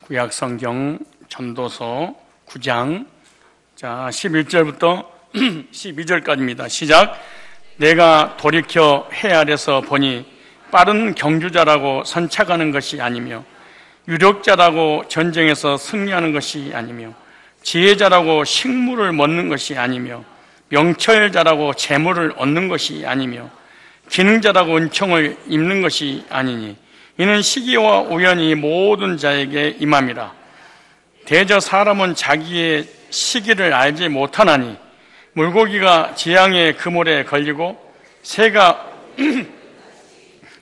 구약성경 전도서 9장 11절부터 12절까지입니다. 시작. 내가 돌이켜 해 아래서 보니 빠른 경주자라고 선착하는 것이 아니며 유력자라고 전쟁에서 승리하는 것이 아니며 지혜자라고 식물을 먹는 것이 아니며 명철자라고 재물을 얻는 것이 아니며 기능자라고 은총을 입는 것이 아니니 이는 시기와 우연이 모든 자에게 임함이라. 대저 사람은 자기의 시기를 알지 못하나니 물고기가 지향의 그물에 걸리고 새가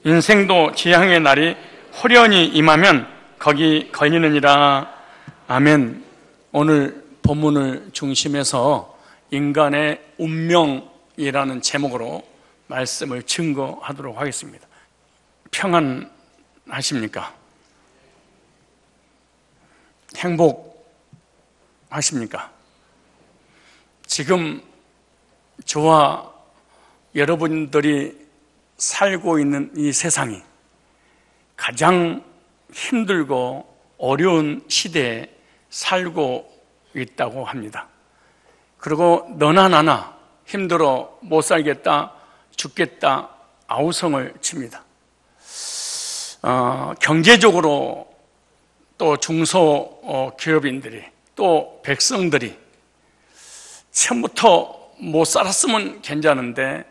인생도 지향의 날이 호련히 임하면 거기 걸리느니라. 아멘. 오늘 본문을 중심해서 인간의 운명이라는 제목으로 말씀을 증거하도록 하겠습니다. 평안하십니까? 행복하십니까? 지금 저와 여러분들이 살고 있는 이 세상이 가장 힘들고 어려운 시대에 살고 있다고 합니다. 그리고 너나 나나 힘들어 못 살겠다, 죽겠다 아우성을 칩니다. 경제적으로 또 중소기업인들이 또 백성들이 처음부터 못 살았으면 괜찮은데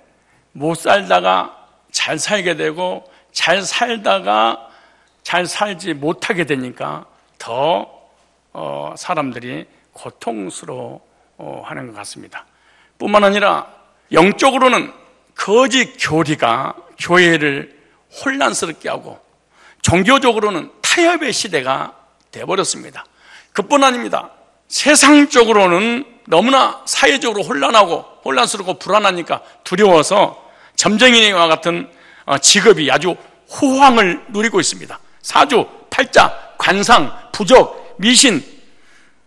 못 살다가 잘 살게 되고 잘 살다가 잘 살지 못하게 되니까 더 사람들이 고통스러워하는 것 같습니다. 뿐만 아니라 영적으로는 거짓 교리가 교회를 혼란스럽게 하고 종교적으로는 타협의 시대가 되어버렸습니다. 그뿐 아닙니다. 세상적으로는 너무나 사회적으로 혼란스럽고 불안하니까 두려워서 점쟁이와 같은 직업이 아주 호황을 누리고 있습니다. 사주, 팔자, 관상, 부적, 미신,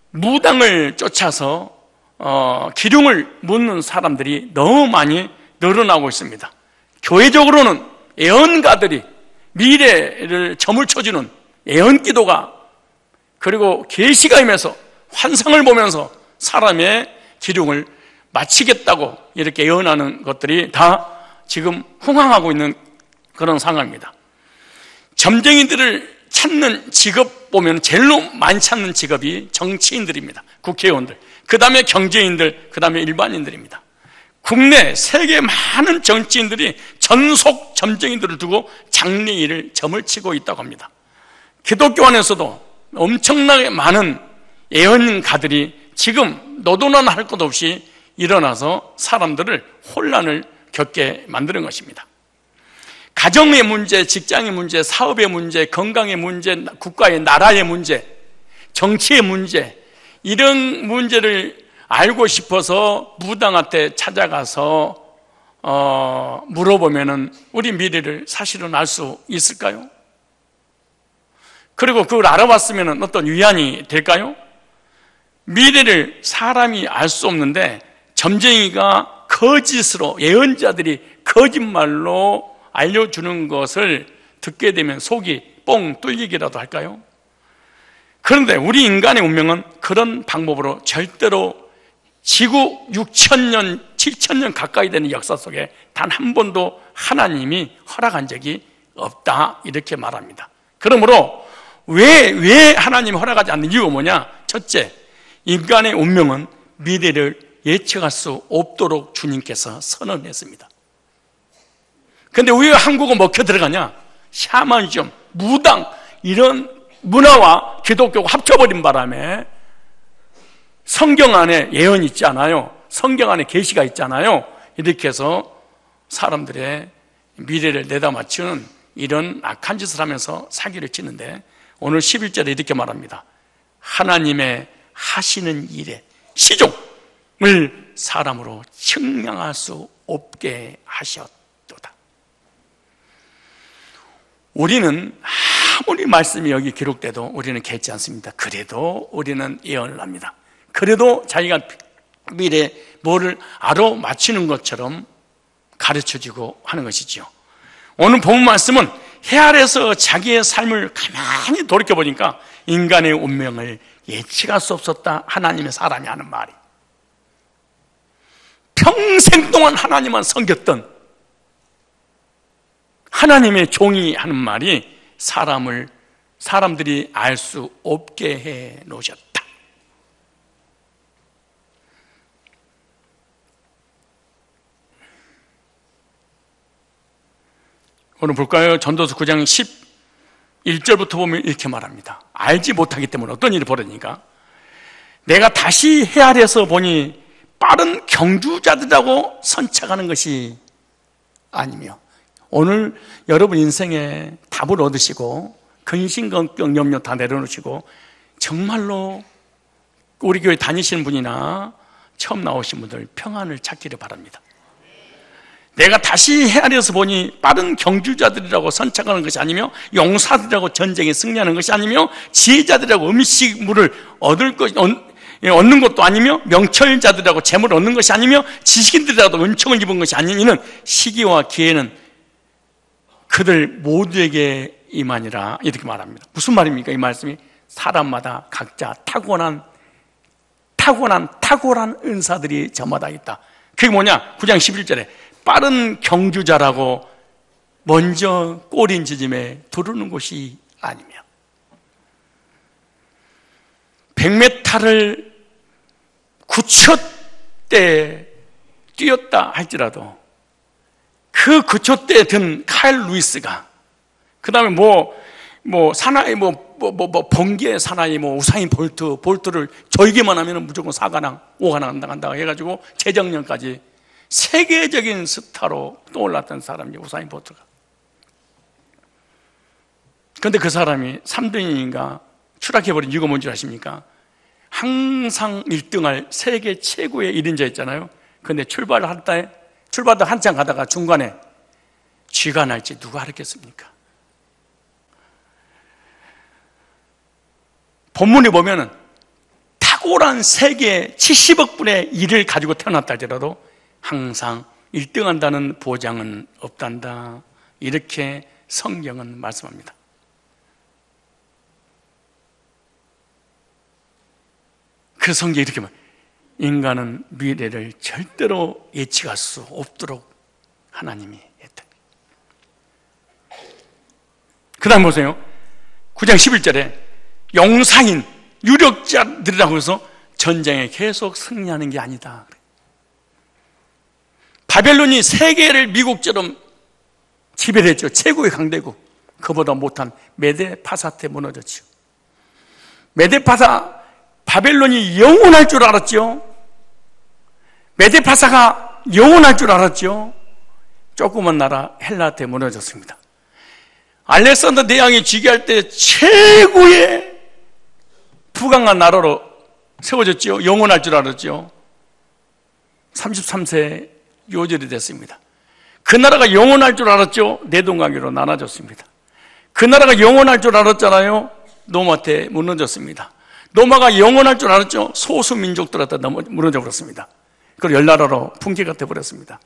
무당을 쫓아서 기륭을 묻는 사람들이 너무 많이 늘어나고 있습니다. 교회적으로는 예언가들이 미래를 점을 쳐주는 예언기도가 그리고 계시가 임해서 환상을 보면서 사람의 기륭을 마치겠다고 이렇게 예언하는 것들이 다 지금 흥황하고 있는 그런 상황입니다. 점쟁이들을 찾는 직업 보면 제일 많이 찾는 직업이 정치인들입니다. 국회의원들, 그 다음에 경제인들, 그 다음에 일반인들입니다. 국내, 세계 많은 정치인들이 전속 점쟁이들을 두고 장래일을 점을 치고 있다고 합니다. 기독교 안에서도 엄청나게 많은 예언가들이 지금 너도나나 할 것 없이 일어나서 사람들을 혼란을 겪게 만드는 것입니다. 가정의 문제, 직장의 문제, 사업의 문제, 건강의 문제, 국가의 나라의 문제, 정치의 문제, 이런 문제를 알고 싶어서 무당한테 찾아가서 물어보면은 우리 미래를 사실은 알 수 있을까요? 그리고 그걸 알아봤으면 어떤 위안이 될까요? 미래를 사람이 알 수 없는데 점쟁이가 거짓으로, 예언자들이 거짓말로 알려주는 것을 듣게 되면 속이 뻥 뚫리기라도 할까요? 그런데 우리 인간의 운명은 그런 방법으로 절대로 지구 6,000년, 7,000년 가까이 되는 역사 속에 단 한 번도 하나님이 허락한 적이 없다, 이렇게 말합니다. 그러므로 왜 하나님이 허락하지 않는 이유가 뭐냐? 첫째, 인간의 운명은 미래를 예측할 수 없도록 주님께서 선언했습니다. 그런데 왜 한국은 먹혀 들어가냐? 샤머니즘, 무당, 이런 문화와 기독교가 합쳐버린 바람에 성경 안에 예언이 있지 않아요? 성경 안에 계시가 있잖아요? 이렇게 해서 사람들의 미래를 내다 맞추는 이런 악한 짓을 하면서 사기를 치는데 오늘 11절에 이렇게 말합니다. 하나님의 하시는 일에 시종을 사람으로 측량할 수 없게 하셨도다. 우리는 아무리 말씀이 여기 기록돼도 우리는 개의치 않습니다. 그래도 우리는 예언을 합니다. 그래도 자기가 미래에 뭐를 알아맞히는 것처럼 가르쳐주고 하는 것이죠. 오늘 본 말씀은 해 아래서 자기의 삶을 가만히 돌이켜보니까 인간의 운명을 예측할 수 없었다. 하나님의 사람이 하는 말이. 평생 동안 하나님만 섬겼던 하나님의 종이 하는 말이 사람들이 알 수 없게 해 놓으셨다. 오늘 볼까요? 전도서 9장 11절부터 보면 이렇게 말합니다. 알지 못하기 때문에 어떤 일이 벌어지니까 내가 다시 해 아래서 보니 빠른 경주자들하고 선착하는 것이 아니며, 오늘 여러분 인생에 답을 얻으시고 근심, 걱정, 염려 다 내려놓으시고 정말로 우리 교회 다니시는 분이나 처음 나오신 분들 평안을 찾기를 바랍니다. 내가 다시 해 아래서 보니 빠른 경주자들이라고 선착하는 것이 아니며, 용사들이라고 전쟁에 승리하는 것이 아니며, 지혜자들이라고 음식물을 얻는 것도 아니며, 명철자들이라고 재물을 얻는 것이 아니며, 지식인들이라도 은총을 입은 것이 아닌 이는 시기와 기회는 그들 모두에게 임하니라. 이렇게 말합니다. 무슨 말입니까? 이 말씀이 사람마다 각자 탁월한 은사들이 저마다 있다. 그게 뭐냐? 9장 11절에 빠른 경주자라고 먼저 꼬린 지짐에 두르는 것이 아니며, 100m를 9초 때 뛰었다 할지라도 그 9초 때 든 카일 루이스가, 그 다음에 사나이, 번개 사나이, 우사인 볼트를 저에게만 하면 무조건 4관왕, 5관왕 한다 해가지고 재작년까지 세계적인 스타로 떠올랐던 사람이 우사인 볼트가. 그런데 그 사람이 3등인가 추락해버린 이유가 뭔지 아십니까? 항상 1등할 세계 최고의 1인자였잖아요. 그런데 출발도 한참 가다가 중간에 쥐가 날지 누가 알았겠습니까? 본문에 보면은 탁월한 세계 70억 분의 1을 가지고 태어났다 할지라도 항상 1등한다는 보장은 없단다. 이렇게 성경은 말씀합니다. 그 성경이 이렇게 말합니다. 인간은 미래를 절대로 예측할 수 없도록 하나님이 했다. 그 다음 보세요. 9장 11절에 용사인 유력자들이라고 해서 전쟁에 계속 승리하는 게 아니다. 바벨론이 세계를 미국처럼 지배를 했죠. 최고의 강대국. 그보다 못한 메데파사테 무너졌죠. 바벨론이 영원할 줄 알았죠. 메데파사가 영원할 줄 알았죠. 조그만 나라 헬라한테 무너졌습니다. 알렉산더 대왕이 즉위할 때 최고의 부강한 나라로 세워졌죠. 영원할 줄 알았죠. 33세 요절이 됐습니다. 그 나라가 영원할 줄 알았죠. 내동강이로 나눠졌습니다. 그 나라가 영원할 줄 알았잖아요. 로마한테 무너졌습니다. 로마가 영원할 줄 알았죠. 소수 민족들한테 무너져 버렸습니다. 그리고 열나라로 풍기가 되어버렸습니다.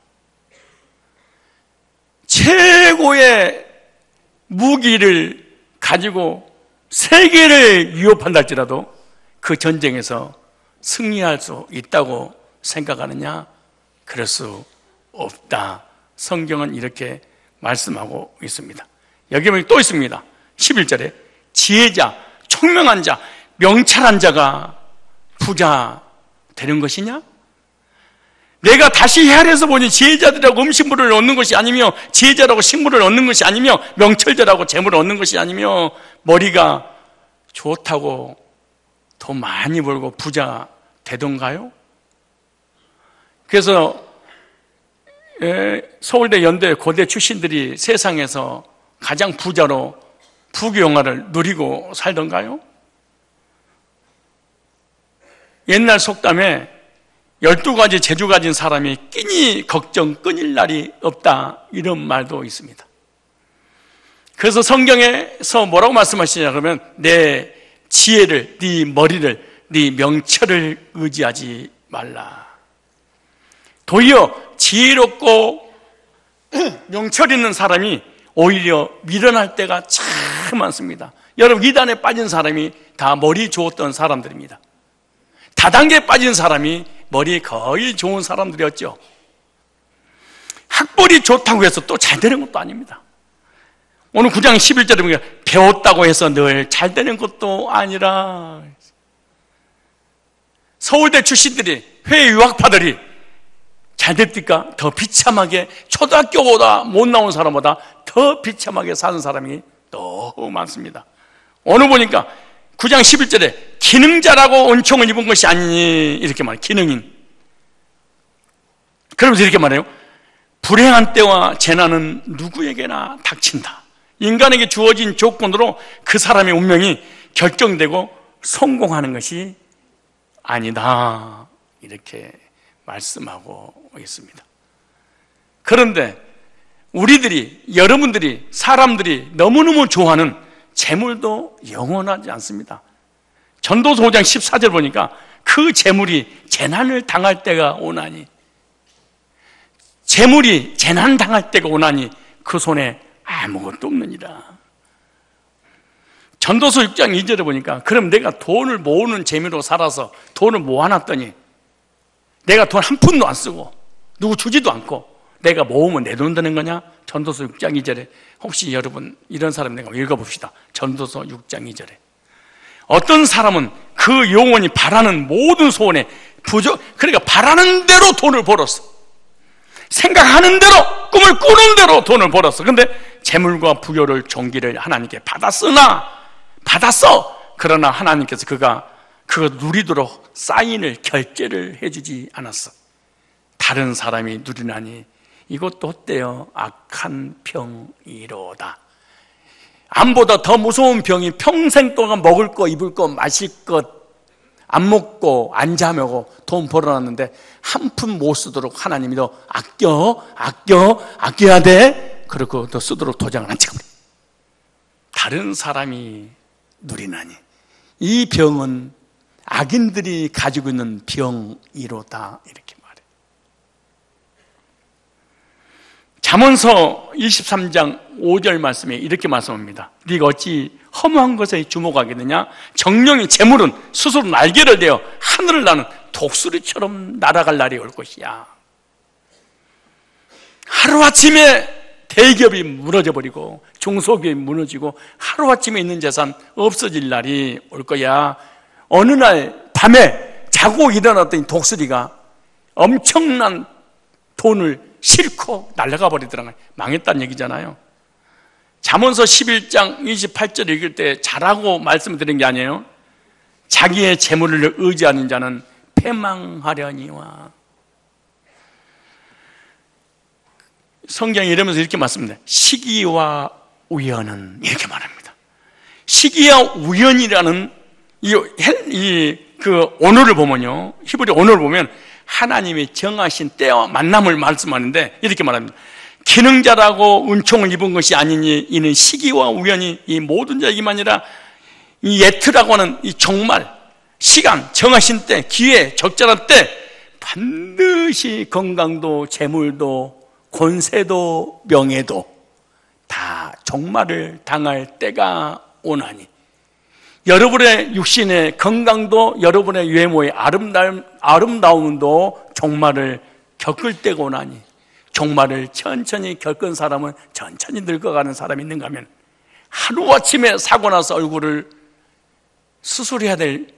최고의 무기를 가지고 세계를 위협한다 할지라도 그 전쟁에서 승리할 수 있다고 생각하느냐? 그럴 수 없다. 성경은 이렇게 말씀하고 있습니다. 여기 보면 또 있습니다. 11절에 지혜자, 총명한 자, 명철한 자가 부자 되는 것이냐? 내가 다시 헤아려서 보니 지혜자들하고 음식물을 얻는 것이 아니며, 지혜자라고 식물을 얻는 것이 아니며, 명철자라고 재물을 얻는 것이 아니며, 머리가 좋다고 돈 많이 벌고 부자 되던가요? 그래서 서울대, 연대, 고대 출신들이 세상에서 가장 부자로 부귀영화를 누리고 살던가요? 옛날 속담에 12가지 재주 가진 사람이 끼니 걱정 끊일 날이 없다, 이런 말도 있습니다. 그래서 성경에서 뭐라고 말씀하시냐 그러면 내 지혜를, 네 머리를, 네 명철을 의지하지 말라. 도리어 지혜롭고 명철 있는 사람이 오히려 밀어날 때가 참 많습니다. 여러분, 이단에 빠진 사람이 다 머리 좋았던 사람들입니다. 다단계에 빠진 사람이 머리 거의 좋은 사람들이었죠. 학벌이 좋다고 해서 또 잘 되는 것도 아닙니다. 오늘 9장 11절에 보면 배웠다고 해서 늘 잘 되는 것도 아니라, 서울대 출신들이, 해외 유학파들이 잘 됩니까? 더 비참하게, 초등학교보다 못 나온 사람보다 더 비참하게 사는 사람이 너무 많습니다. 오늘 보니까 9장 11절에 기능자라고 은총을 입은 것이 아니니, 이렇게 말해요. 기능인. 그러면서 이렇게 말해요. 불행한 때와 재난은 누구에게나 닥친다. 인간에게 주어진 조건으로 그 사람의 운명이 결정되고 성공하는 것이 아니다, 이렇게 말씀하고 있습니다. 그런데 우리들이, 여러분들이, 사람들이 너무너무 좋아하는 재물도 영원하지 않습니다. 전도서 5장 14절 보니까 그 재물이 재난을 당할 때가 오나니, 재물이 재난 당할 때가 오나니 그 손에 아무것도 없느니라. 전도서 6장 2절에 보니까, 그럼 내가 돈을 모으는 재미로 살아서 돈을 모아놨더니 내가 돈 한 푼도 안 쓰고 누구 주지도 않고 내가 모으면 내 돈 드는 거냐? 전도서 6장 2절에, 혹시 여러분 이런 사람 내가 읽어봅시다. 전도서 6장 2절에 어떤 사람은 그 영혼이 바라는 모든 소원에 그러니까 바라는 대로 돈을 벌었어. 생각하는 대로, 꿈을 꾸는 대로 돈을 벌었어. 그런데 재물과 부여를, 종기를 하나님께 받았어. 그러나 하나님께서 그거 누리도록 사인을, 결제를 해주지 않았어. 다른 사람이 누리나니 이것도 어때요? 악한 병이로다. 암보다 더 무서운 병이 평생 동안 먹을 거, 입을 거, 마실 것 안 먹고 안 자매고 돈 벌어놨는데 한 푼 못 쓰도록 하나님이 너 아껴야 돼. 그리고 너 쓰도록 도장을 안 찍어버려. 다른 사람이 누리나니 이 병은 악인들이 가지고 있는 병이로다, 이렇게 말해. 잠언서 23장 5절 말씀에 이렇게 말씀합니다. 네가 어찌 허무한 것에 주목하겠느냐? 정령이 재물은 스스로 날개를 내어 하늘을 나는 독수리처럼 날아갈 날이 올 것이야. 하루아침에 대기업이 무너져 버리고 중소기업이 무너지고 하루아침에 있는 재산 없어질 날이 올 거야. 어느 날 밤에 자고 일어났더니 독수리가 엄청난 돈을 싣고 날아가 버리더라고요. 망했다는 얘기잖아요. 잠언서 11장 28절 읽을 때 잘하고 말씀드린 게 아니에요. 자기의 재물을 의지하는 자는 패망하려니와. 성경이 이러면서 이렇게 말씀합니다. 시기와 우연은, 이렇게 말합니다. 시기와 우연이라는 그 언어를 보면요, 히브리 언어를 보면 하나님이 정하신 때와 만남을 말씀하는데 이렇게 말합니다. 기능자라고 은총을 입은 것이 아니니 이는 시기와 우연이 이 모든 자이기만이라. 이 예트라고 하는 이 정말 시간, 정하신 때, 기회, 적절한 때 반드시 건강도 재물도 권세도 명예도 다 종말을 당할 때가 오나니, 여러분의 육신의 건강도 여러분의 외모의 아름다움도 종말을 겪을 때가 오나니, 종말을 천천히 겪은 사람은 천천히 늙어가는 사람이 있는가 하면 하루아침에 사고 나서 얼굴을 수술해야 될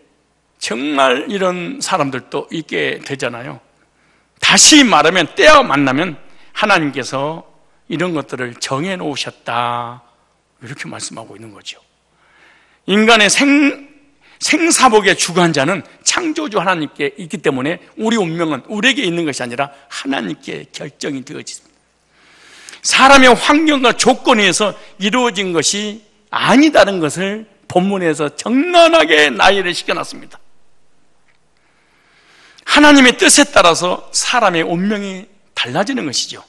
정말 이런 사람들도 있게 되잖아요. 다시 말하면 때와 만나면 하나님께서 이런 것들을 정해놓으셨다, 이렇게 말씀하고 있는 거죠. 인간의 생사복의 주관자는 창조주 하나님께 있기 때문에 우리 운명은 우리에게 있는 것이 아니라 하나님께 결정이 되어집니다. 사람의 환경과 조건에 의해서 이루어진 것이 아니다는 것을 본문에서 적나라하게 나열을 시켜놨습니다. 하나님의 뜻에 따라서 사람의 운명이 달라지는 것이죠.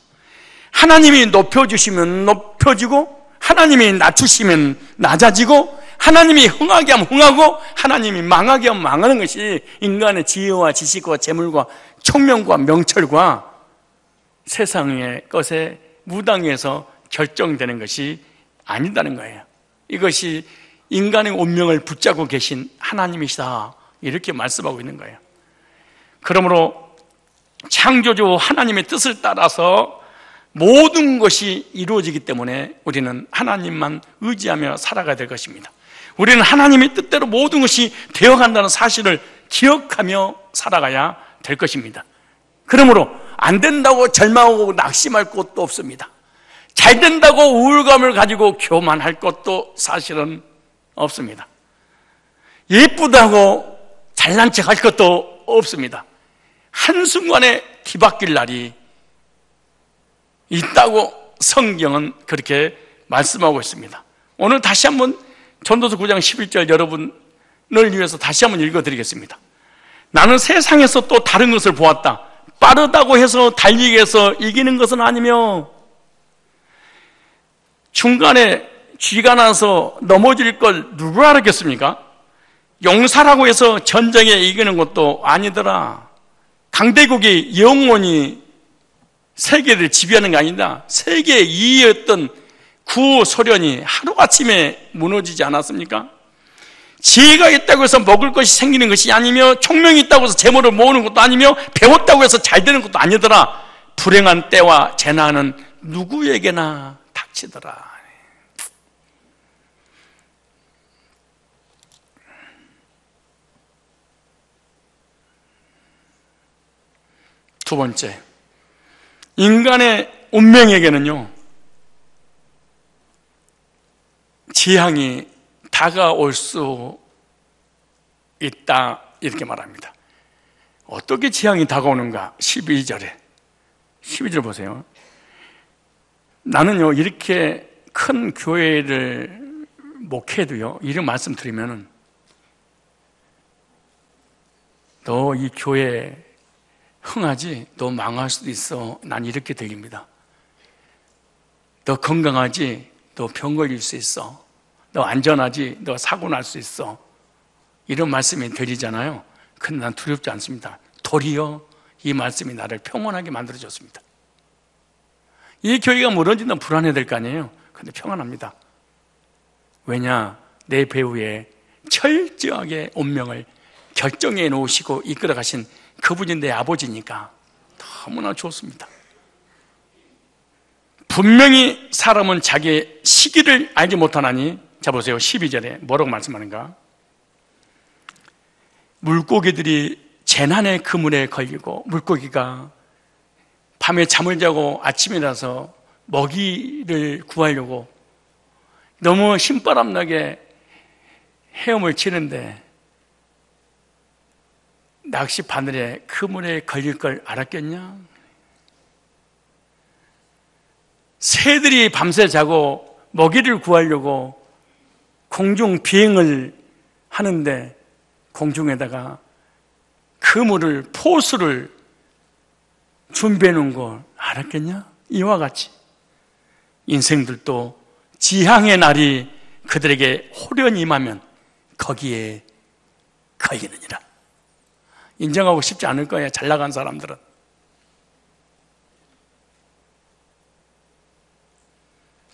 하나님이 높여주시면 높여지고, 하나님이 낮추시면 낮아지고, 하나님이 흥하게 하면 흥하고, 하나님이 망하게 하면 망하는 것이 인간의 지혜와 지식과 재물과 총명과 명철과 세상의 것에 무당해서 결정되는 것이 아니다는 거예요. 이것이 인간의 운명을 붙잡고 계신 하나님이시다, 이렇게 말씀하고 있는 거예요. 그러므로 창조주 하나님의 뜻을 따라서 모든 것이 이루어지기 때문에 우리는 하나님만 의지하며 살아가야 될 것입니다. 우리는 하나님의 뜻대로 모든 것이 되어간다는 사실을 기억하며 살아가야 될 것입니다. 그러므로 안 된다고 절망하고 낙심할 것도 없습니다. 잘 된다고 우울감을 가지고 교만할 것도 사실은 없습니다. 예쁘다고 잘난 척할 것도 없습니다. 한순간에 뒤바뀔 날이 있다고 성경은 그렇게 말씀하고 있습니다. 오늘 다시 한번 전도서 9장 11절 여러분을 위해서 다시 한번 읽어드리겠습니다. 나는 세상에서 또 다른 것을 보았다. 빠르다고 해서 달리기 해서 이기는 것은 아니며 중간에 쥐가 나서 넘어질 걸 누가 알았겠습니까? 용사라고 해서 전쟁에 이기는 것도 아니더라. 강대국이 영원히 세계를 지배하는 게 아니다. 세계 2위였던 구소련이 하루아침에 무너지지 않았습니까? 지혜가 있다고 해서 먹을 것이 생기는 것이 아니며 총명이 있다고 해서 재물을 모으는 것도 아니며 배웠다고 해서 잘 되는 것도 아니더라. 불행한 때와 재난은 누구에게나 닥치더라. 두 번째, 인간의 운명에게는요, 재앙이 다가올 수 있다, 이렇게 말합니다. 어떻게 재앙이 다가오는가? 12절 보세요. 나는요, 이렇게 큰 교회를 목회도요, 이런 말씀 드리면은 너 이 교회 흥하지? 너 망할 수도 있어. 난 이렇게 들립니다. 너 건강하지? 너 병 걸릴 수 있어. 너 안전하지? 너 사고 날 수 있어. 이런 말씀이 들리잖아요. 근데 난 두렵지 않습니다. 도리어 이 말씀이 나를 평온하게 만들어줬습니다. 이 교회가 무너진다면 불안해야 될 거 아니에요. 근데 평안합니다. 왜냐? 내 배후에 철저하게 운명을 결정해 놓으시고 이끌어 가신 그분이 내 아버지니까 너무나 좋습니다. 분명히 사람은 자기의 시기를 알지 못하나니, 자 보세요, 12절에 뭐라고 말씀하는가? 물고기들이 재난의 그물에 걸리고, 물고기가 밤에 잠을 자고 아침에 일어나서 먹이를 구하려고 너무 신바람나게 헤엄을 치는데 낚시 바늘에 그물에 걸릴 걸 알았겠냐? 새들이 밤새 자고 먹이를 구하려고 공중 비행을 하는데 공중에다가 그물을, 포수를 준비해 놓은 걸 알았겠냐? 이와 같이 인생들도 지향의 날이 그들에게 호련히 임하면 거기에 걸리느니라. 인정하고 싶지 않을 거예요. 잘 나간 사람들은.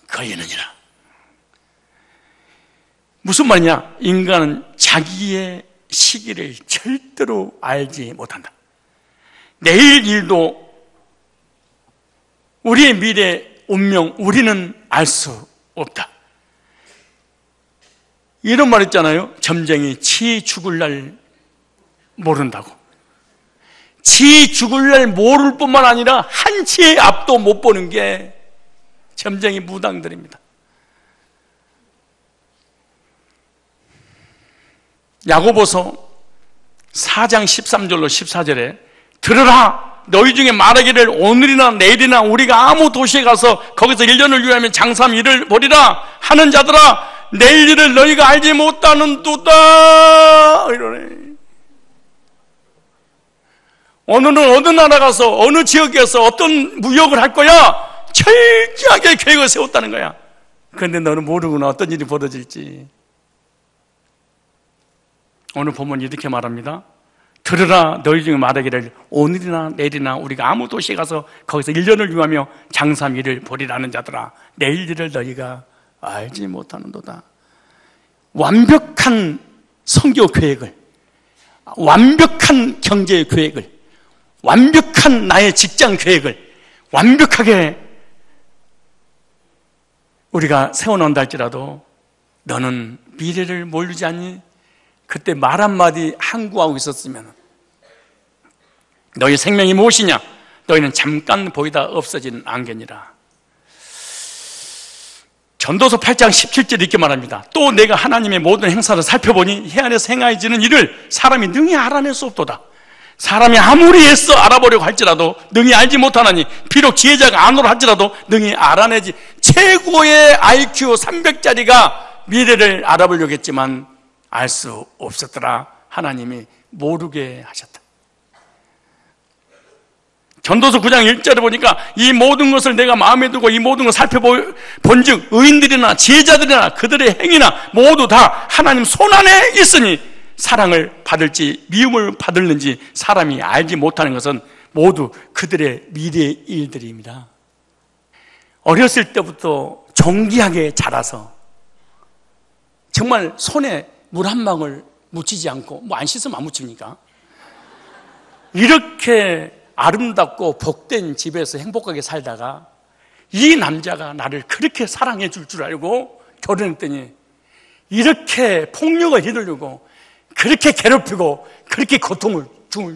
걸리느니라. 무슨 말이냐? 인간은 자기의 시기를 절대로 알지 못한다. 내일 일도, 우리의 미래 운명, 우리는 알 수 없다. 이런 말 있잖아요. 점쟁이 지 죽을 날 모른다고. 지 죽을 날 모를 뿐만 아니라 한치의 앞도 못 보는 게 점쟁이 무당들입니다. 야고보서 4장 13절로 14절에 들으라, 너희 중에 말하기를 오늘이나 내일이나 우리가 아무 도시에 가서 거기서 1년을 유하면 장삼 일을 보리라 하는 자들아, 내일 일을 너희가 알지 못하는도다. 이러네. 오늘은 어느 나라 가서 어느 지역에서 어떤 무역을 할 거야, 철저하게 계획을 세웠다는 거야. 그런데 너는 모르구나, 어떤 일이 벌어질지. 오늘 보면 이렇게 말합니다. 들으라 너희 중에 말하기를 오늘이나 내일이나 우리가 아무 도시에 가서 거기서 1년을 유하며 장사하며 이를 보리라는 자들아 내일 일을 너희가 알지 못하는도다. 완벽한 선교 계획을, 완벽한 경제 계획을, 완벽한 나의 직장 계획을 완벽하게 우리가 세워놓는다 할지라도 너는 미래를 모르지 않니? 그때 말 한마디 항구하고 있었으면 너희 생명이 무엇이냐? 너희는 잠깐 보이다 없어지는 안개니라. 전도서 8장 17절 이렇게 말합니다. 또 내가 하나님의 모든 행사를 살펴보니 해안에서 행하여지는 일을 사람이 능히 알아낼 수 없도다. 사람이 아무리 애써 알아보려고 할지라도 능히 알지 못하나니 비록 지혜자가 안오라 할지라도 능히 알아내지. 최고의 IQ 300짜리가 미래를 알아보려고 했지만 알 수 없었더라. 하나님이 모르게 하셨다. 전도서 9장 1절에 보니까 이 모든 것을 내가 마음에 두고 이 모든 것을 살펴본즉 의인들이나 지혜자들이나 그들의 행위나 모두 다 하나님 손안에 있으니 사랑을 받을지 미움을 받을는지 사람이 알지 못하는 것은 모두 그들의 미래의 일들입니다. 어렸을 때부터 존귀하게 자라서 정말 손에 물 한 방울 묻히지 않고 뭐 안 씻으면 안 묻힙니까? 이렇게 아름답고 복된 집에서 행복하게 살다가 이 남자가 나를 그렇게 사랑해 줄 줄 알고 결혼했더니 이렇게 폭력을 휘두르고 그렇게 괴롭히고 그렇게 고통을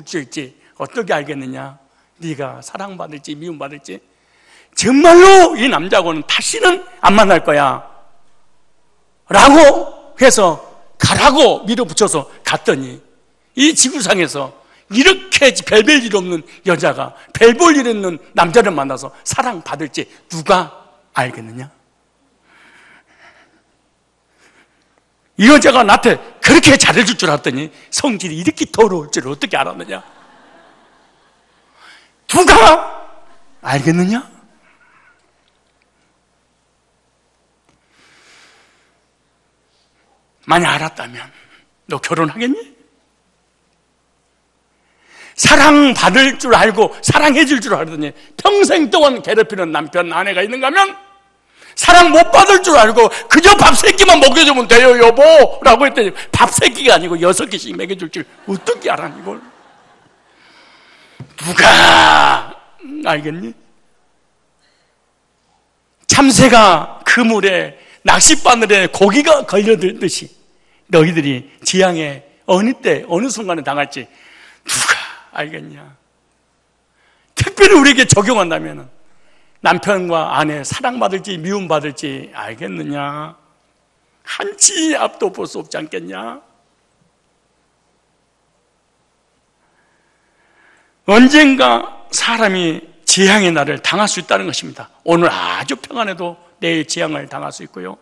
줄지 어떻게 알겠느냐? 네가 사랑받을지 미움받을지 정말로 이 남자하고는 다시는 안 만날 거야 라고 해서 가라고 밀어붙여서 갔더니 이 지구상에서 이렇게 별 볼 일 없는 여자가 별 볼 일 없는 남자를 만나서 사랑받을지 누가 알겠느냐? 이 여자가 나한테 그렇게 잘해줄 줄 알았더니 성질이 이렇게 더러울 줄 어떻게 알았느냐? 누가 알겠느냐? 만약 알았다면 너 결혼하겠니? 사랑받을 줄 알고 사랑해 줄 줄 알더니 평생 동안 괴롭히는 남편 아내가 있는가 하면 사랑 못 받을 줄 알고 그저 밥 3끼만 먹여주면 돼요 여보 라고 했더니 밥 3끼가 아니고 6끼씩 먹여줄 줄 어떻게 알아 이걸? 누가 알겠니? 참새가 그물에 낚싯바늘에 고기가 걸려들듯이 너희들이 지향에 어느 때 어느 순간에 당할지 누가 알겠냐? 특별히 우리에게 적용한다면 남편과 아내 사랑받을지 미움받을지 알겠느냐? 한치 앞도 볼 수 없지 않겠냐? 언젠가 사람이 재앙의 날을 당할 수 있다는 것입니다. 오늘 아주 평안해도 내일 재앙을 당할 수 있고요,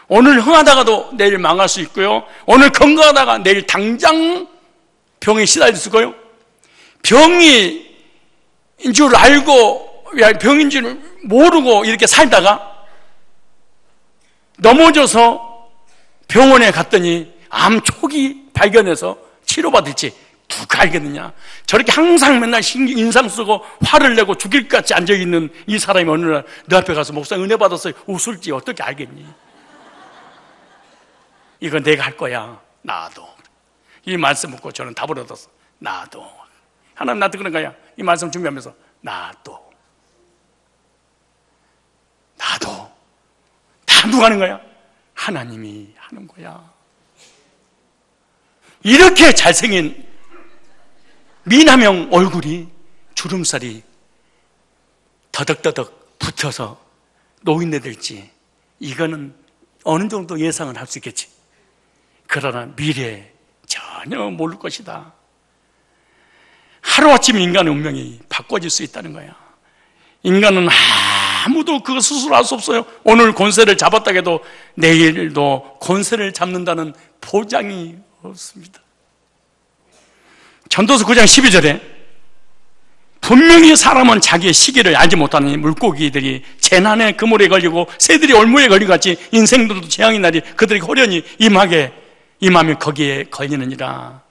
오늘 흥하다가도 내일 망할 수 있고요, 오늘 건강하다가 내일 당장 병에 시달릴 수 있고요, 병인 줄 알고 병인 줄 모르고 이렇게 살다가 넘어져서 병원에 갔더니 암 초기 발견해서 치료받을지 누가 알겠느냐? 저렇게 항상 맨날 인상 쓰고 화를 내고 죽일 것 같이 앉아있는 이 사람이 어느 날 너 앞에 가서 목사님 은혜 받았어요 웃을지 어떻게 알겠니? 이거 내가 할 거야. 나도. 이 말씀 듣고 저는 답을 얻었어. 나도. 하나님 나한테 그런 거야. 이 말씀 준비하면서 나도. 다 누가 하는 거야? 하나님이 하는 거야. 이렇게 잘생긴 미남형 얼굴이 주름살이 더덕더덕 붙어서 노인네 될지 이거는 어느 정도 예상을 할 수 있겠지. 그러나 미래에 전혀 모를 것이다. 하루아침에 인간의 운명이 바꿔질 수 있다는 거야. 인간은 아무도 그거 스스로 할 수 없어요. 오늘 권세를 잡았다 해도 내일도 권세를 잡는다는 보장이 없습니다. 전도서 9장 12절에 분명히 사람은 자기의 시기를 알지 못하는 물고기들이 재난의 그물에 걸리고 새들이 올무에 걸린 것 같이 인생들도 재앙의 날이 그들에게 호련히 임하면 거기에 걸리느니라.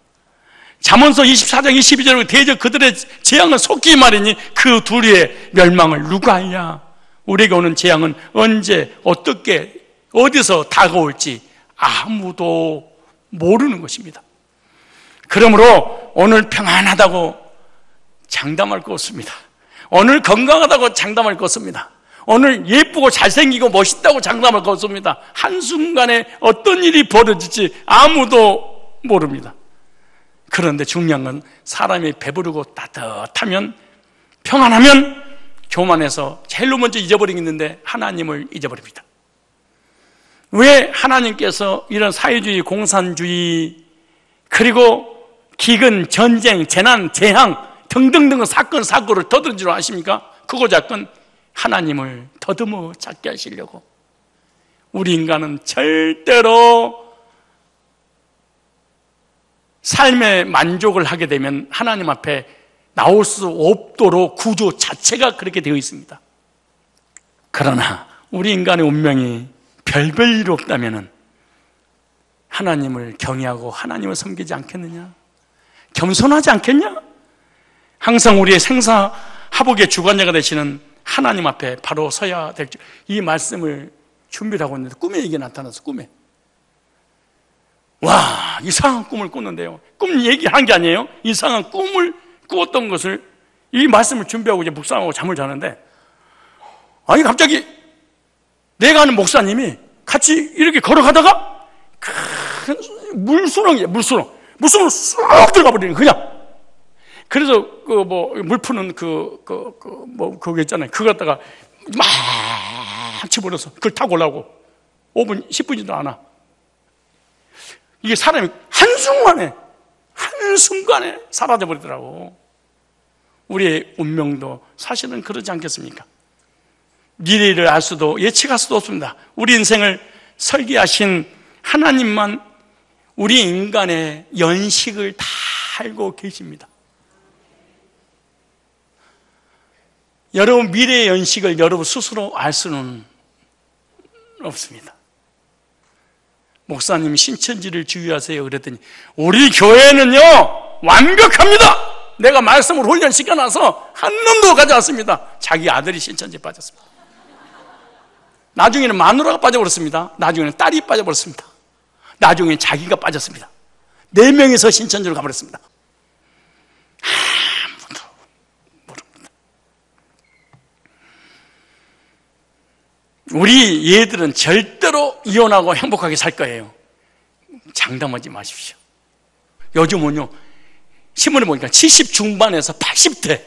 잠언서 24장 22절에 대적 그들의 재앙은 속히 말이니 그 둘의 멸망을 누가 알냐. 우리에게 오는 재앙은 언제 어떻게 어디서 다가올지 아무도 모르는 것입니다. 그러므로 오늘 평안하다고 장담할 것 없습니다. 오늘 건강하다고 장담할 것 없습니다. 오늘 예쁘고 잘생기고 멋있다고 장담할 것 없습니다. 한순간에 어떤 일이 벌어질지 아무도 모릅니다. 그런데 중요한 건 사람이 배부르고 따뜻하면, 평안하면 교만해서 제일 먼저 잊어버리겠는데 하나님을 잊어버립니다. 왜 하나님께서 이런 사회주의, 공산주의, 그리고 기근, 전쟁, 재난, 재앙 등등등 사건, 사고를 더듬는 줄 아십니까? 그거 작건 하나님을 더듬어 찾게 하시려고. 우리 인간은 절대로 삶의 만족을 하게 되면 하나님 앞에 나올 수 없도록 구조 자체가 그렇게 되어 있습니다. 그러나 우리 인간의 운명이 별별 일 없다면 하나님을 경외하고 하나님을 섬기지 않겠느냐? 겸손하지 않겠냐? 항상 우리의 생사화복의 주관자가 되시는 하나님 앞에 바로 서야 될 줄, 이 말씀을 준비를 하고 있는데 꿈에 이게 나타나서 꿈에, 와, 이상한 꿈을 꿨는데요. 꿈 얘기한 게 아니에요. 이상한 꿈을 꾸었던 것을, 이 말씀을 준비하고 이제 묵상하고 잠을 자는데, 아니 갑자기 내가 아는 목사님이 같이 이렇게 걸어가다가 큰 물수렁이에요. 물수렁 쑥 들어가 버리는, 그냥. 그래서 물 푸는 그거 있잖아요. 그거 갖다가 막 집어넣어서 그걸 타고 올라오고 5분, 10분이도 안 와. 이게 사람이 한순간에 사라져버리더라고. 우리의 운명도 사실은 그러지 않겠습니까? 미래를 알 수도 예측할 수도 없습니다. 우리 인생을 설계하신 하나님만 우리 인간의 연식을 다 알고 계십니다. 여러분 미래의 연식을 여러분 스스로 알 수는 없습니다. 목사님 신천지를 주의하세요 그랬더니 우리 교회는요 완벽합니다. 내가 말씀을 훈련시켜놔서 한 놈도 가지 않습니다. 자기 아들이 신천지에 빠졌습니다. 나중에는 마누라가 빠져버렸습니다. 나중에는 딸이 빠져버렸습니다. 나중에는 자기가 빠졌습니다. 4명이서 신천지로 가버렸습니다. 아무도 모릅니다. 우리 얘들은 절대로 이혼하고 행복하게 살 거예요. 장담하지 마십시오. 요즘은요 신문에 보니까 70 중반에서 80대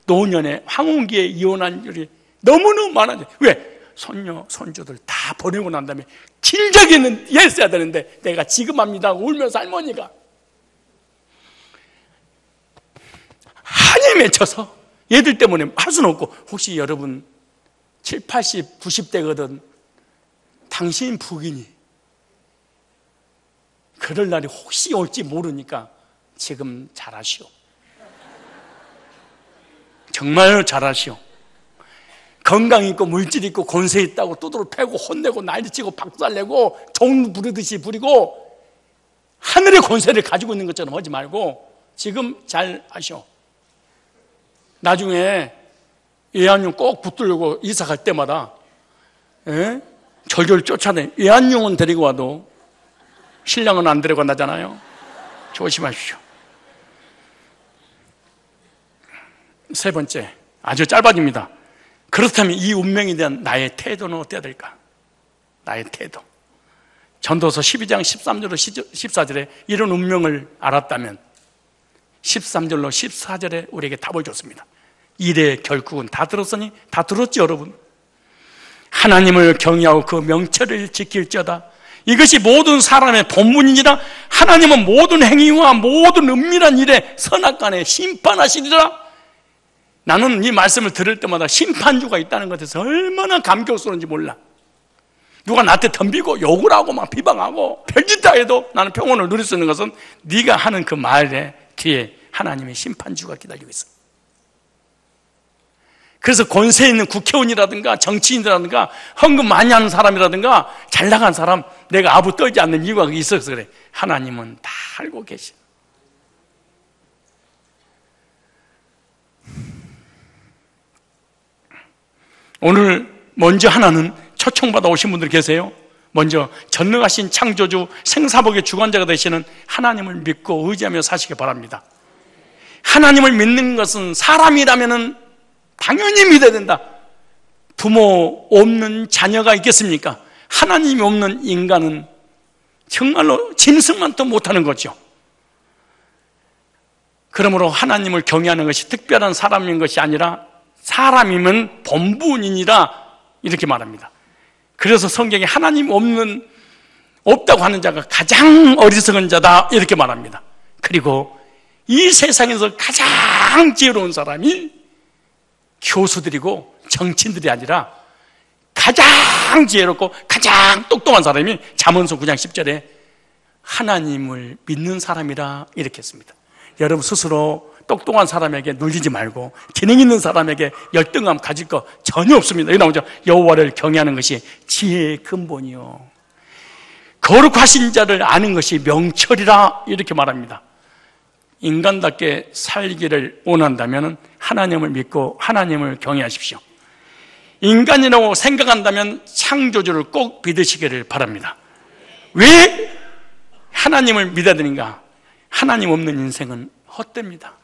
노년의 황혼기에 이혼한 일이 너무너무 많아요. 왜? 손녀, 손주들 다 보내고 난 다음에 길적이는 예써야 되는데 내가 지금 합니다 울면서 할머니가 한이 맺혀서 얘들 때문에 할 수는 없고, 혹시 여러분 7, 80, 90대거든 당신 부인이 그럴 날이 혹시 올지 모르니까 지금 잘하시오. 정말 잘하시오. 건강 있고 물질 있고 권세 있다고 두드러 패고 혼내고 난리치고 박살내고 종 부르듯이 부리고 하늘의 권세를 가지고 있는 것처럼 하지 말고 지금 잘 하시오. 나중에 애완용 꼭 붙들고 이사 갈 때마다 절절 쫓아내. 애완용은 데리고 와도 신랑은 안 데리고 간다잖아요. 조심하십시오. 세 번째, 아주 짧아집니다. 그렇다면 이 운명에 대한 나의 태도는 어때야 될까? 나의 태도. 전도서 12장 13절로 14절에 이런 운명을 알았다면 13절로 14절에 우리에게 답을 줬습니다. 일의 결국은 다 들었으니 다 들었지 여러분. 하나님을 경외하고 그 명철을 지킬지어다. 이것이 모든 사람의 본분이니라. 하나님은 모든 행위와 모든 은밀한 일에 선악간에 심판하시리라. 나는 이 말씀을 들을 때마다 심판주가 있다는 것에서 얼마나 감격스러운지 몰라. 누가 나한테 덤비고 욕을 하고 막 비방하고 별짓 다 해도 나는 평온을 누릴 수 있는 것은 네가 하는 그 말의 뒤에 하나님의 심판주가 기다리고 있어. 그래서 권세 있는 국회의원이라든가 정치인이라든가 헌금 많이 하는 사람이라든가 잘 나간 사람 내가 아부 떨지 않는 이유가 있어서 그래. 하나님은 다 알고 계셔. 오늘 먼저 하나는 초청받아 오신 분들 계세요. 먼저 전능하신 창조주 생사복의 주관자가 되시는 하나님을 믿고 의지하며 사시기 바랍니다. 하나님을 믿는 것은 사람이라면 당연히 믿어야 된다. 부모 없는 자녀가 있겠습니까? 하나님이 없는 인간은 정말로 짐승만도 못하는 거죠. 그러므로 하나님을 경외하는 것이 특별한 사람인 것이 아니라 사람이면 본분이니라 이렇게 말합니다. 그래서 성경에 하나님 없다고 하는 자가 가장 어리석은 자다 이렇게 말합니다. 그리고 이 세상에서 가장 지혜로운 사람이 교수들이고 정치인들이 아니라 가장 지혜롭고 가장 똑똑한 사람이 잠언서 9장 10절에 하나님을 믿는 사람이라 이렇게 했습니다. 여러분 스스로 똑똑한 사람에게 눌리지 말고 지능 있는 사람에게 열등감 가질 거 전혀 없습니다. 여기 나오죠. 여호와를 경외하는 것이 지혜의 근본이요 거룩하신 자를 아는 것이 명철이라 이렇게 말합니다. 인간답게 살기를 원한다면 하나님을 믿고 하나님을 경외하십시오. 인간이라고 생각한다면 창조주를 꼭 믿으시기를 바랍니다. 왜 하나님을 믿어야 되는가? 하나님 없는 인생은 헛됩니다.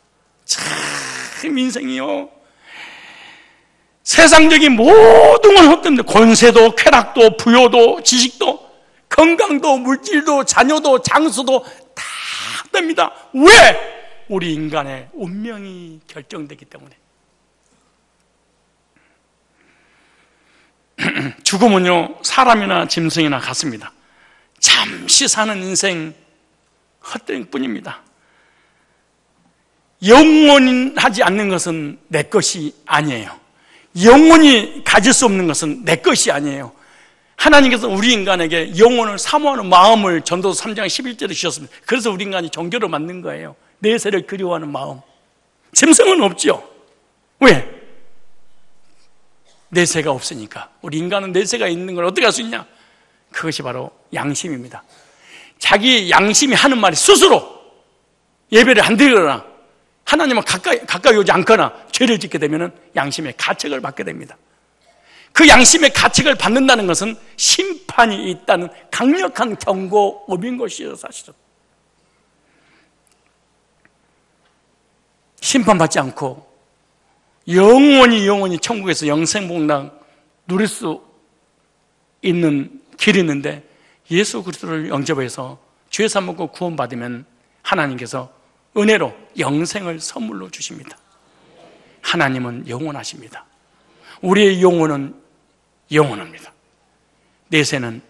참 인생이요 세상적인 모든 건 헛됩니다. 권세도 쾌락도 부여도 지식도 건강도 물질도 자녀도 장수도 다 헛됩니다. 왜? 우리 인간의 운명이 결정되기 때문에. 죽음은요 사람이나 짐승이나 같습니다. 잠시 사는 인생 헛된 뿐입니다. 영원하지 않는 것은 내 것이 아니에요. 영원히 가질 수 없는 것은 내 것이 아니에요. 하나님께서 우리 인간에게 영혼을 사모하는 마음을 전도서 3장 11절에 주셨습니다. 그래서 우리 인간이 종교를 만든 거예요. 내세를 그리워하는 마음. 짐승은 없죠. 왜? 내세가 없으니까. 우리 인간은 내세가 있는 걸 어떻게 할 수 있냐? 그것이 바로 양심입니다. 자기 양심이 하는 말이 스스로 예배를 안 드리거나 하나님은 가까이 오지 않거나 죄를 짓게 되면 양심의 가책을 받게 됩니다. 그 양심의 가책을 받는다는 것은 심판이 있다는 강력한 경고음인 것이에요. 사실은 심판받지 않고 영원히 천국에서 영생복락 누릴 수 있는 길이 있는데 예수 그리스도를 영접해서 죄 사함 받고 구원받으면 하나님께서 은혜로 영생을 선물로 주십니다. 하나님은 영원하십니다. 우리의 영혼은 영원합니다. 내세는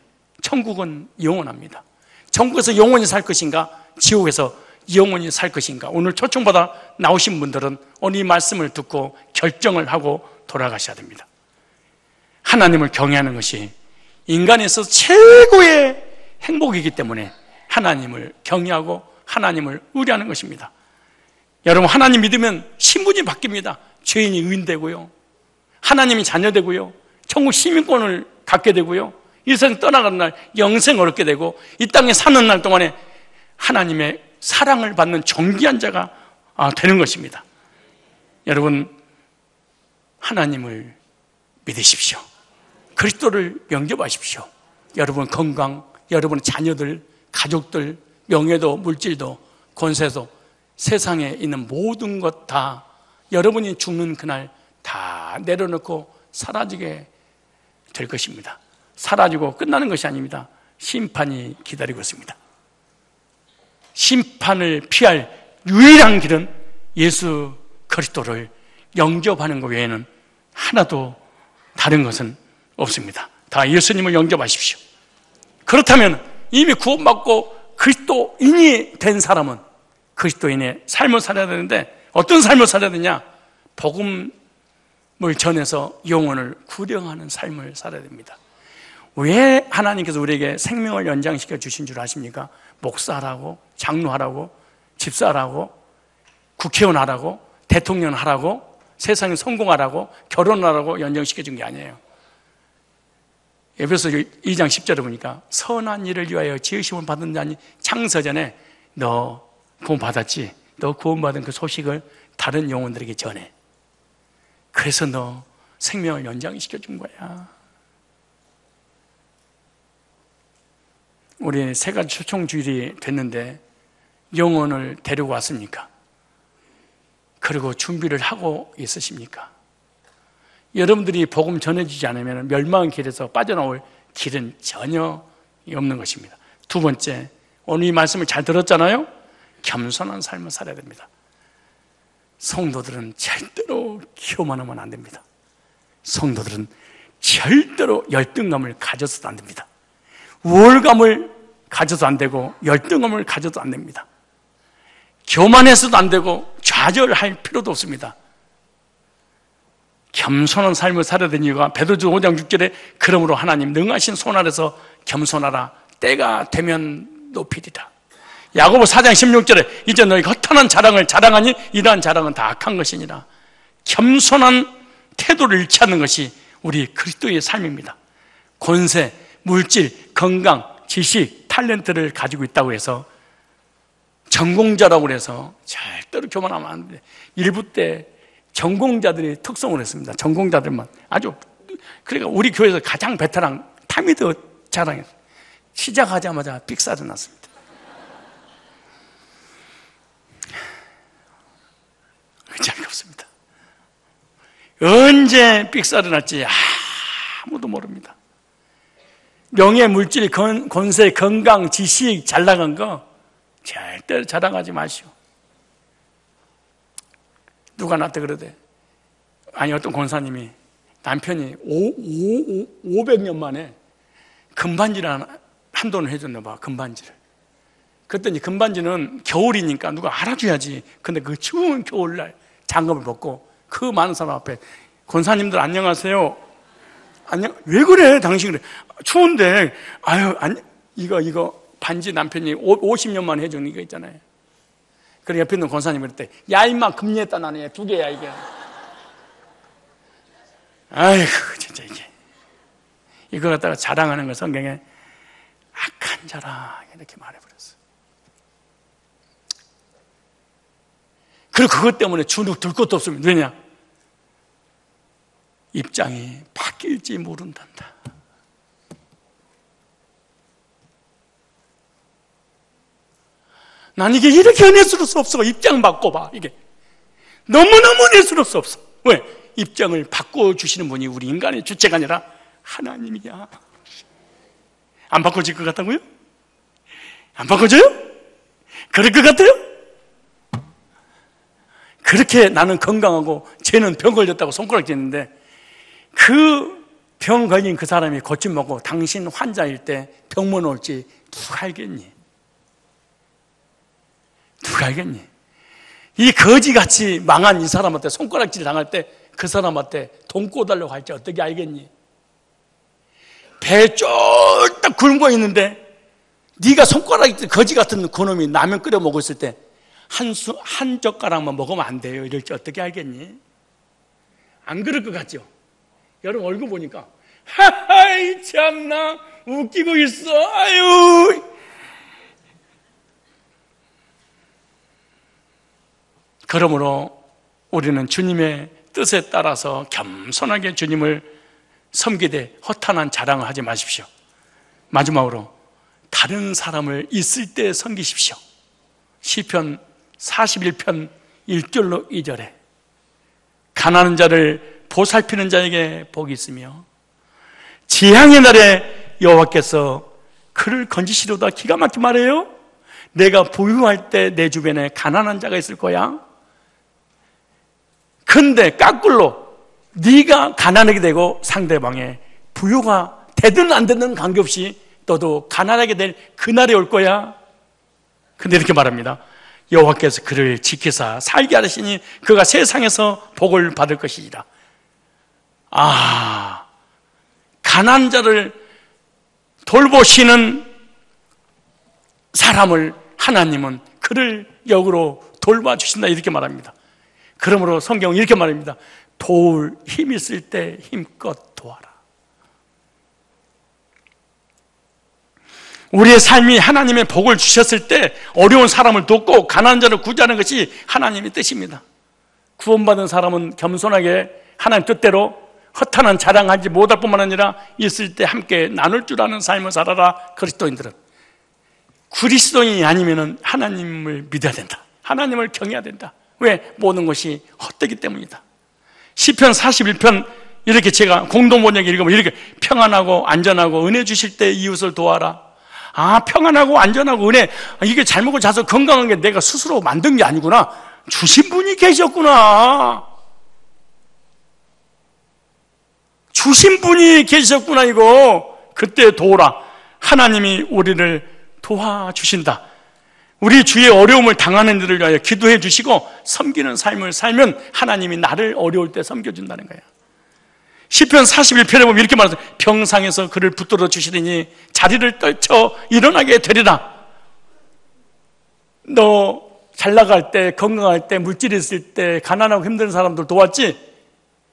천국은 영원합니다. 천국에서 영원히 살 것인가 지옥에서 영원히 살 것인가. 오늘 초청받아 나오신 분들은 오늘 이 말씀을 듣고 결정을 하고 돌아가셔야 됩니다. 하나님을 경외하는 것이 인간에 있어서 최고의 행복이기 때문에 하나님을 경외하고 하나님을 의뢰하는 것입니다. 여러분 하나님 믿으면 신분이 바뀝니다. 죄인이 의인되고요, 하나님이 자녀되고요, 천국 시민권을 갖게 되고요, 이 세상 떠나가는 날 영생을 얻게 되고 이 땅에 사는 날 동안에 하나님의 사랑을 받는 존귀한 자가 되는 것입니다. 여러분 하나님을 믿으십시오. 그리스도를 영접하십시오. 여러분 건강, 여러분 자녀들, 가족들, 명예도 물질도 권세도 세상에 있는 모든 것 다 여러분이 죽는 그날 다 내려놓고 사라지게 될 것입니다. 사라지고 끝나는 것이 아닙니다. 심판이 기다리고 있습니다. 심판을 피할 유일한 길은 예수 그리스도를 영접하는 것 외에는 하나도 다른 것은 없습니다. 다 예수님을 영접하십시오. 그렇다면 이미 구원받고 그리스도인이 된 사람은 그리스도인의 삶을 살아야 되는데 어떤 삶을 살아야 되냐? 복음을 전해서 영혼을 구령하는 삶을 살아야 됩니다. 왜 하나님께서 우리에게 생명을 연장시켜 주신 줄 아십니까? 목사하라고, 장로하라고, 집사하라고, 국회의원 하라고, 대통령 하라고, 세상에 성공하라고, 결혼하라고 연장시켜 준 게 아니에요. 에베소 2장 10절에 보니까 선한 일을 위하여 지으심을 받은 자니 창세전에 너 구원받았지? 너 구원받은 그 소식을 다른 영혼들에게 전해. 그래서 너 생명을 연장시켜 준 거야. 우리 세 가지 초청주일이 됐는데 영혼을 데리고 왔습니까? 그리고 준비를 하고 있으십니까? 여러분들이 복음 전해주지 않으면 멸망의 길에서 빠져나올 길은 전혀 없는 것입니다. 두 번째, 오늘 이 말씀을 잘 들었잖아요? 겸손한 삶을 살아야 됩니다. 성도들은 절대로 교만하면 안 됩니다. 성도들은 절대로 열등감을 가져서도 안 됩니다. 우월감을 가져도 안 되고 열등감을 가져도 안 됩니다. 교만해서도 안 되고 좌절할 필요도 없습니다. 겸손한 삶을 살아야 되는 이유가 베드로전서 5장 6절에 그러므로 하나님 능하신 손 아래서 겸손하라. 때가 되면 높이리라. 야고보 4장 16절에 이제 너희가 허탄한 자랑을 자랑하니 이러한 자랑은 다 악한 것이니라. 겸손한 태도를 잃지 않는 것이 우리 그리스도의 삶입니다. 권세, 물질, 건강, 지식, 탤런트를 가지고 있다고 해서 전공자라고 해서 절대로 교만하면 안 돼. 일부 때 전공자들이 특성을 했습니다. 전공자들만 아주, 그러니까 우리 교회에서 가장 베테랑 타미드 자랑했어요. 시작하자마자 삑사리 났습니다. 의지할 게 없습니다. 언제 삑사리 날지 아무도 모릅니다. 명예, 물질, 권세, 건강, 지식 잘 나간 거 절대로 자랑하지 마시오. 누가 나한테 그러대. 아니, 어떤 권사님이 남편이 500년 만에 금반지를 한 돈을 해줬나 봐. 금반지를. 그랬더니 금반지는 겨울이니까 누가 알아줘야지. 근데 그 추운 겨울날 장갑을 벗고 그 많은 사람 앞에 권사님들 안녕하세요. 안녕. 왜 그래? 당신 그래. 추운데 아유, 이거 반지 남편이 50년 만에 해준 이거 있잖아요. 그래 옆에 있는 권사님이 그랬대. 야 임마 금리했다 나네. 2개야 이게. 아이고 진짜 이거 갖다가 자랑하는 거 성경에 악한 자라 이렇게 말해버렸어. 그리고 그것 때문에 주눅 들 것도 없습니다. 왜냐? 입장이 바뀔지 모른단다. 난 이게 이렇게 은혜스러울 수 없어. 입장 바꿔봐. 이게 너무너무 은혜스러울 수 없어. 왜? 입장을 바꿔주시는 분이 우리 인간의 주체가 아니라 하나님이야. 안 바꿔질 것 같다고요? 안 바꿔져요? 그럴 것 같아요? 그렇게 나는 건강하고 쟤는 병 걸렸다고 손가락 쥐는데 그 병 걸린 그 사람이 고침 먹고 당신 환자일 때 병문 올지 누가 알겠니? 누가 알겠니? 이 거지같이 망한 이 사람한테 손가락질 당할 때 그 사람한테 돈 꿔달라고 할지 어떻게 알겠니? 배에 쫄딱 굶고 있는데 네가 손가락질 거지 같은 그놈이 라면 끓여 먹고 있을 때 한 젓가락만 먹으면 안 돼요 이럴지 어떻게 알겠니? 안 그럴 것 같죠? 여러분 얼굴 보니까 하하이 참나 웃기고 있어. 아유. 그러므로 우리는 주님의 뜻에 따라서 겸손하게 주님을 섬기되 허탄한 자랑을 하지 마십시오. 마지막으로 다른 사람을 있을 때 섬기십시오. 시편 41편 1절로 2절에 가난한 자를 보살피는 자에게 복이 있으며 재앙의 날에 여호와께서 그를 건지시려다. 기가 막힌 말이에요. 내가 부유할 때 내 주변에 가난한 자가 있을 거야. 근데 거꾸로 네가 가난하게 되고 상대방의 부유가 되든 안 되든 관계없이 너도 가난하게 될 그날이 올 거야. 근데 이렇게 말합니다. 여호와께서 그를 지키사 살게 하시니 그가 세상에서 복을 받을 것이니라. 가난한 자를 돌보시는 사람을 하나님은 그를 역으로 돌봐주신다 이렇게 말합니다. 그러므로 성경은 이렇게 말합니다. 도울 힘 있을 때 힘껏 도와라. 우리의 삶이 하나님의 복을 주셨을 때 어려운 사람을 돕고 가난한 자를 구제하는 것이 하나님의 뜻입니다. 구원받은 사람은 겸손하게 하나님 뜻대로 허탄한 자랑하지 못할 뿐만 아니라 있을 때 함께 나눌 줄 아는 삶을 살아라. 그리스도인들은 그리스도인이 아니면 하나님을 믿어야 된다. 하나님을 경외해야 된다. 왜? 모든 것이 헛되기 때문이다. 시편 41편 이렇게 제가 공동 번역에 읽으면 이렇게 평안하고 안전하고 은혜 주실 때 이웃을 도와라. 아, 평안하고 안전하고 은혜, 이게 잘 먹고 자서 건강한 게 내가 스스로 만든 게 아니구나. 주신 분이 계셨구나. 주신 분이 계셨구나. 이거 그때 도우라. 하나님이 우리를 도와주신다. 우리 주의 어려움을 당하는 이들을 위하여 기도해 주시고 섬기는 삶을 살면 하나님이 나를 어려울 때 섬겨준다는 거예요. 시편 41편에 보면 이렇게 말하죠. 병상에서 그를 붙들어 주시리니 자리를 떨쳐 일어나게 되리라. 너 잘 나갈 때, 건강할 때, 물질이 있을 때 가난하고 힘든 사람들 도왔지?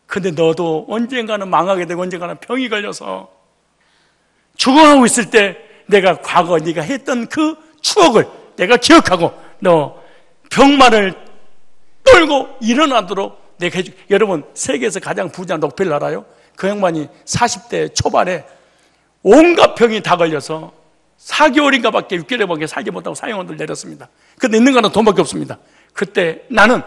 근데 너도 언젠가는 망하게 되고 언젠가는 병이 걸려서 죽어가고 있을 때 내가 과거 네가 했던 그 추억을 내가 기억하고 너 병마를 떨고 일어나도록 내가 해줄게. 여러분, 세계에서 가장 부자 록펠 알아요? 그 양반이 40대 초반에 온갖 병이 다 걸려서 4개월인가 밖에 6개월밖에 살지 못하고 사형원을 내렸습니다. 근데 있는 거는 돈밖에 없습니다. 그때 나는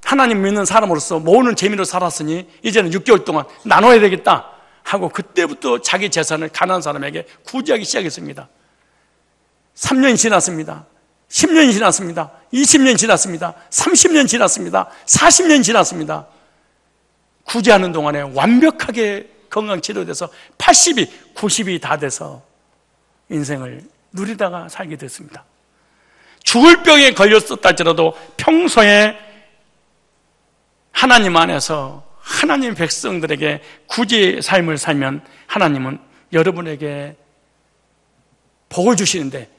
하나님 믿는 사람으로서 모으는 재미로 살았으니 이제는 6개월 동안 나눠야 되겠다 하고 그때부터 자기 재산을 가난한 사람에게 구제하기 시작했습니다. 3년이 지났습니다. 10년이 지났습니다. 20년 지났습니다. 30년 지났습니다. 40년 지났습니다. 구제하는 동안에 완벽하게 건강치료돼서 80이, 90이 다 돼서 인생을 누리다가 살게 됐습니다. 죽을 병에 걸렸었다 할지라도 평소에 하나님 안에서 하나님 백성들에게 구제의 삶을 살면 하나님은 여러분에게 복을 주시는데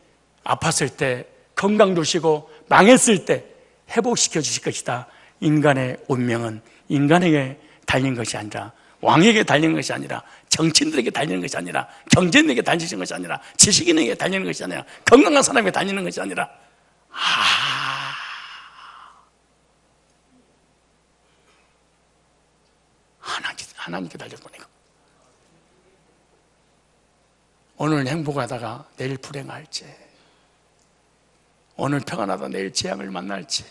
아팠을 때 건강 주시고 망했을 때 회복시켜 주실 것이다. 인간의 운명은 인간에게 달린 것이 아니라 왕에게 달린 것이 아니라 정치인들에게 달리는 것이 아니라 경제인에게 달리는 것이 아니라 지식인에게 달리는 것이 아니라 건강한 사람에게 달리는 것이 아니라 하나님께 달렸구나. 오늘 행복하다가 내일 불행할지, 오늘 평안하다 내일 재앙을 만날지,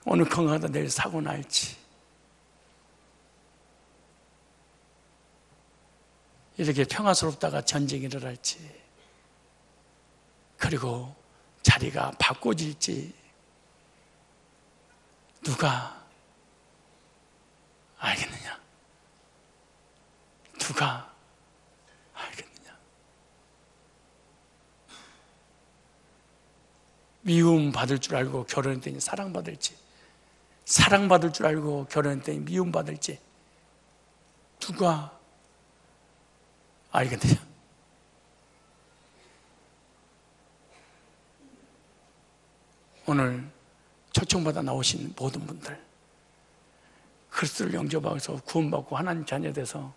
오늘 건강하다 내일 사고 날지, 이렇게 평화스럽다가 전쟁이 일어날지, 그리고 자리가 바꿔질지 누가 알겠느냐? 누가 알겠느냐? 미움 받을 줄 알고 결혼했더니 사랑받을지, 사랑받을 줄 알고 결혼했더니 미움 받을지 누가 알겠느냐? 오늘 초청받아 나오신 모든 분들, 그리스도를 영접하고서 구원받고 하나님 자녀 돼서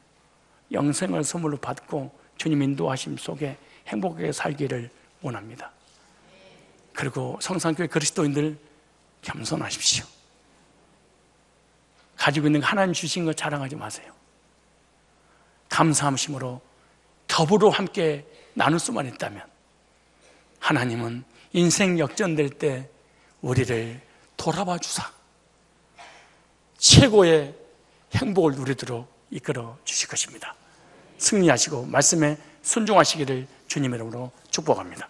영생을 선물로 받고 주님 인도하심 속에 행복하게 살기를 원합니다. 그리고 성산교회 그리스도인들 겸손하십시오. 가지고 있는 하나님 주신 것 자랑하지 마세요. 감사함심으로 더불어 함께 나눌 수만 있다면 하나님은 인생 역전될 때 우리를 돌아봐 주사 최고의 행복을 누리도록 이끌어 주실 것입니다. 승리하시고 말씀에 순종하시기를 주님 이름으로 축복합니다.